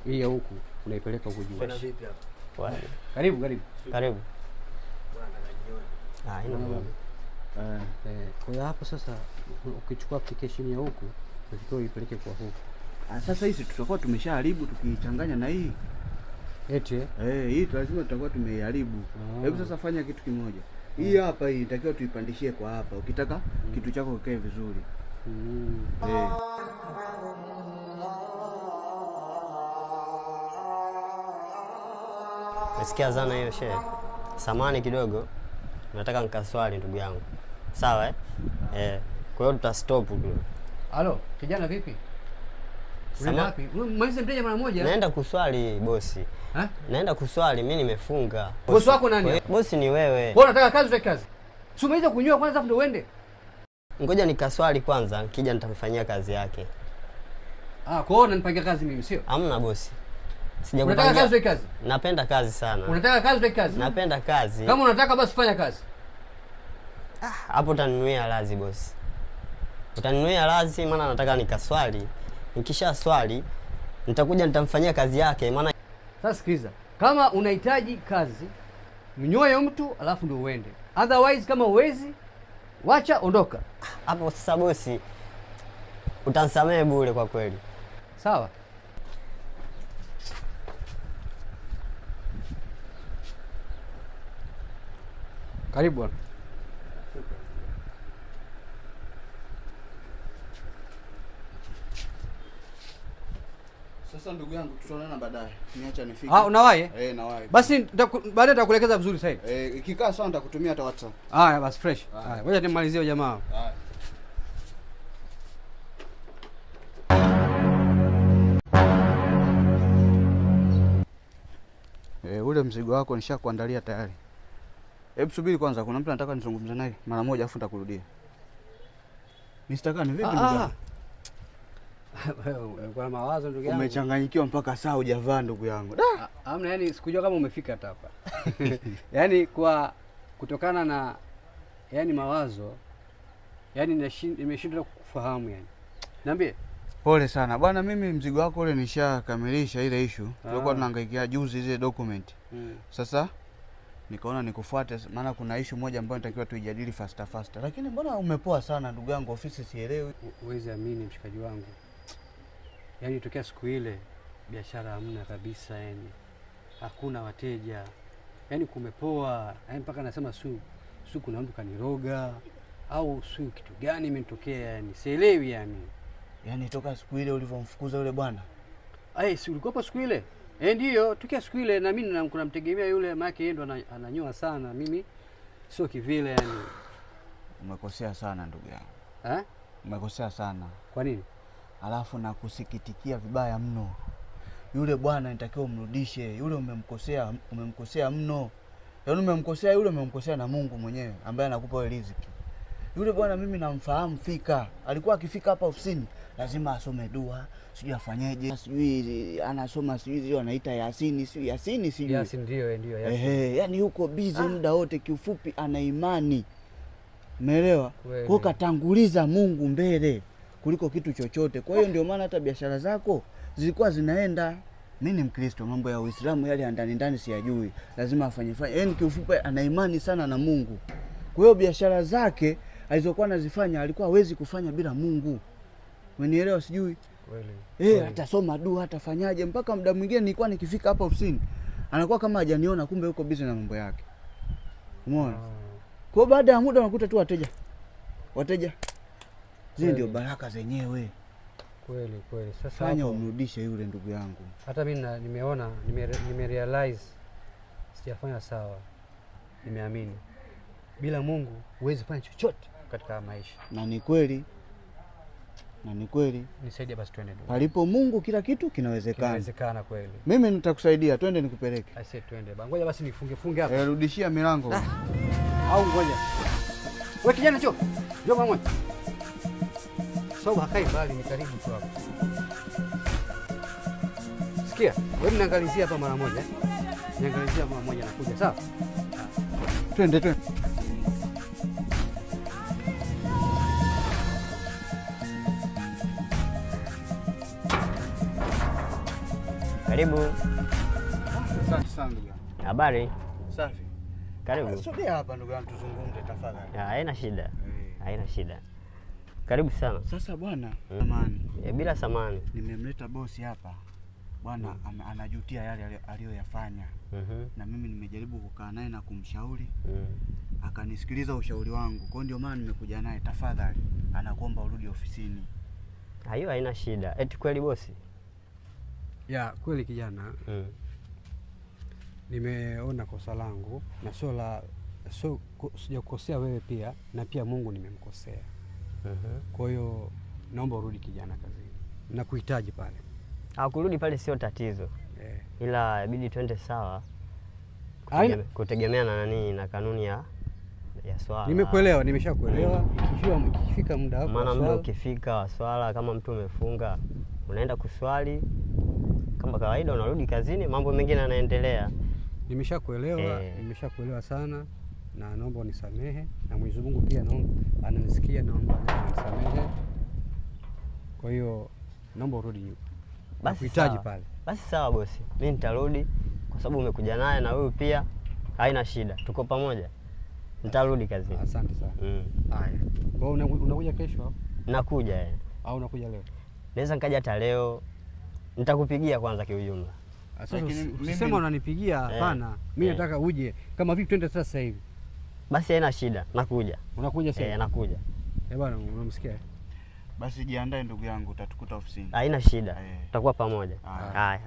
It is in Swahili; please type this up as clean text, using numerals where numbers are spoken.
hii ya huku unaipeleka huko juu. Fanya vipi hapa? Karibu. Karibu. Ina mambo. Kwa hiyo hapo sasa ukichukua application ya huku unatakiwa uipeleke kwa huku. Sasa hizi tutakuwa tumeshaharibu tukichanganya na hii. Eti hii lazima tutakuwa tumeharibu. Hebu sasa fanya kitu kimoja. Hii hapa hii nitakiwa tuipandishie kwa hapa. Ukitaka kitu chako kikae vizuri. Nasikia zana hiyo shehe. Samani kidogo. Nataka nikaswali ndugu yangu. Sawa kwa hiyo tutastop kidogo. Halo, kijana vipi? Unaenda wapi? Maliza mteja mara moja. Naenda kuswali bosi. Naenda kuswali, mimi nimefunga. Bosi wako nani? Bosi ni wewe. Wewe unataka kazi utaki kazi? Si umeweza kunywa kwanza afu ndio uende? Ngoja nikaswali kwanza, nikija nitamfanyia kazi yake. Kwa hiyo unanipangia kazi mimi sio? Hamna bosi. Sijakupangia. Unataka kazi utaki kazi? Napenda kazi sana. Unataka kazi utaki kazi? Napenda kazi. Kama unataka basi fanya kazi. Hapo utaninuia lazi bosi. Utaninuia lazi maana nataka nikaswali. Nikisha swali nitakuja nitamfanyia kazi yake maana. Sasa sikiza. Kama unahitaji kazi, mnyoe mtu alafu ndio uende. Otherwise kama uwezi, wacha ondoka. Hapo sasa bosi utanisamehe bure kwa kweli. Sawa. Karibu bwana. Sasa ndugu yangu tutaonana baadaye. Niacha nifike. Unawahi? Nawahi. Basi baadaye nitakuelekeza vizuri sasa hivi. Ikikaa sawa nitakutumia hata WhatsApp. Basi fresh. Ngoja nimalizie jamaa. Ule mzigo wako nishakuandalia tayari. Hebu subiri kwanza, kuna mtu anataka nizungumze naye mara moja afu nitakurudia. Mr. Kani vipi ndugu yangu? Kwa mawazo ndugu yangu. Umechanganyikiwa mpaka saa hujavaa ndugu yangu. Hamna, yani sikujua kama umefika hapa. Yaani kutokana na mawazo nimeshindwa kufahamu yani. Niambie. Pole sana. Bwana mimi mzigo wako ule nishakamilisha ile issue. Tulikuwa tunahangaikia juzi zile document. Sasa nikaona nikufuate maana kuna issue moja ambayo natakiwa tuijadili faster. Lakini mbona umepoa sana ndugu yangu, ofisi sielewi. Uwezi amini mshikaji wangu. Yaani tokea siku ile biashara hamna kabisa yani. Hakuna wateja. Yaani kumepoa. Yaani mpaka nasema su kuna mtu kaniroga au su kitu gani imenitokea yani. Sielewi yani. Yaani toka siku ile ulivyomfukuza yule bwana. Si ulikuwa hapo siku ile? Ndio, tukia siku ile na mimi kuna mtegemea yule maki yeye ndo ananyoa sana. Mimi sio kivile yani. Umekosea sana ndugu yangu. Umekosea sana. Kwa nini? Alafu na kusikitikia vibaya mno. Yule bwana nitakiwa umrudishe. Yule umemkosea mno. Yaani umemkosea na Mungu mwenyewe ambaye anakupa wewe riziki. Yule bwana mimi namfahamu fika. Alikuwa akifika hapa ofisini lazima asome dua, sijui afanyeje, sijui anasoma sijui anaita Yasini, sijui Yasini. Yasin ndio Yasin. Yani yuko busy muda wote, kiufupi ana imani. Umeelewa? Kwa katanguliza Mungu mbele kuliko kitu chochote. Kwa hiyo ndio maana hata biashara zako zilikuwa zinaenda. Mimi ni Mkristo, mambo ya Uislamu yale ya ndani siyajui. Lazima afanye. Yaani kiufupi ana imani sana na Mungu. Kwa hiyo biashara zake alizokuwa anazifanya alikuwa hawezi kufanya bila Mungu. Umenielewa sijui? Kweli. Atasoma dua, atafanyaje mpaka muda mwingine nilikuwa nikifika hapa ofisini anakuwa kama hajaniona kumbe yuko busy na mambo yake. Umeona? Kwa baada ya muda unakuta tu wateja. Zile ndio baraka zenyewe. Kweli. Sasa fanya umrudishe yule ndugu yangu. Hata mimi nimeona nimerealize sijafanya sawa. Nimeamini. Bila Mungu huwezi fanya chochote katika maisha. Na ni kweli. Nisaidie basi twende ndugu. Palipo Mungu kila kitu kinawezekana. Kinawezekana kweli. Mimi nitakusaidia, twende nikupeleke. Twende. Ngoja basi nifunge hapa. Rudishia milango. Au ngoja. Wewe kijana njoo mara moja. Sababu hakai bali ni karibu tu hapa. Sikia, wewe niangalizia hapa mara moja. Niangalizia mara moja nakuja, sawa? Twende. Karibu. Asante sana ndugu yangu. Habari? Safi. Karibu. Sogea hapa ndugu yangu tuzungumze tafadhali. Haina shida. Haina shida. Karibu sana. Sasa bwana, samani. Bila samani. Nimemleta bosi hapa. Bwana anajutia yale aliyoyafanya. Na mimi nimejaribu kukaa naye na kumshauri. Akanisikiliza ushauri wangu. Kwa ndio maana nimekuja naye. Tafadhali, anakuomba urudi ofisini. Hiyo haina shida. Eti kweli bosi? Ya kweli kijana. Nimeona kosa langu na sijakukosea wewe pia, na pia Mungu nimemkosea. Kwa hiyo naomba urudi kijana kazini. Nakuhitaji pale. Kurudi pale sio tatizo. Ila inabidi twende sawa. Kutegemea na nani na kanuni ya swala. Nimekuelewa, nimeshakuelewa. Ikifika muda wako. Maana muda ukifika wa swala, kama mtu umefunga, unaenda kuswali kama kawaida, unarudi kazini, mambo mengine yanaendelea. Nimeshakuelewa, nimeshakuelewa sana, na naomba unisamehe, na Mwenyezi Mungu pia naomba ananisikia, naomba unisamehe. Kwa hiyo naomba urudi nyuma. Nakuhitaji pale. Basi sawa bosi. Mimi nitarudi kwa sababu umekuja naye na wewe pia. Haina shida. Tuko pamoja. Nitarudi kazini. Asante sana. Haya. Kwa hiyo unakuja kesho? Nakuja au unakuja leo? Naweza nikaja hata leo. Nitakupigia kwanza kiujumla. Sasa usisema unanipigia, hapana. Mimi nataka uje kama vipi, twende sasa hivi. Basi haina shida. Nakuja. Unakuja sasa? Nakuja. Bwana, unamsikia? Basi jiandae ndugu yangu, utatukuta ofisini. Haina shida. Tutakuwa pamoja. Haya.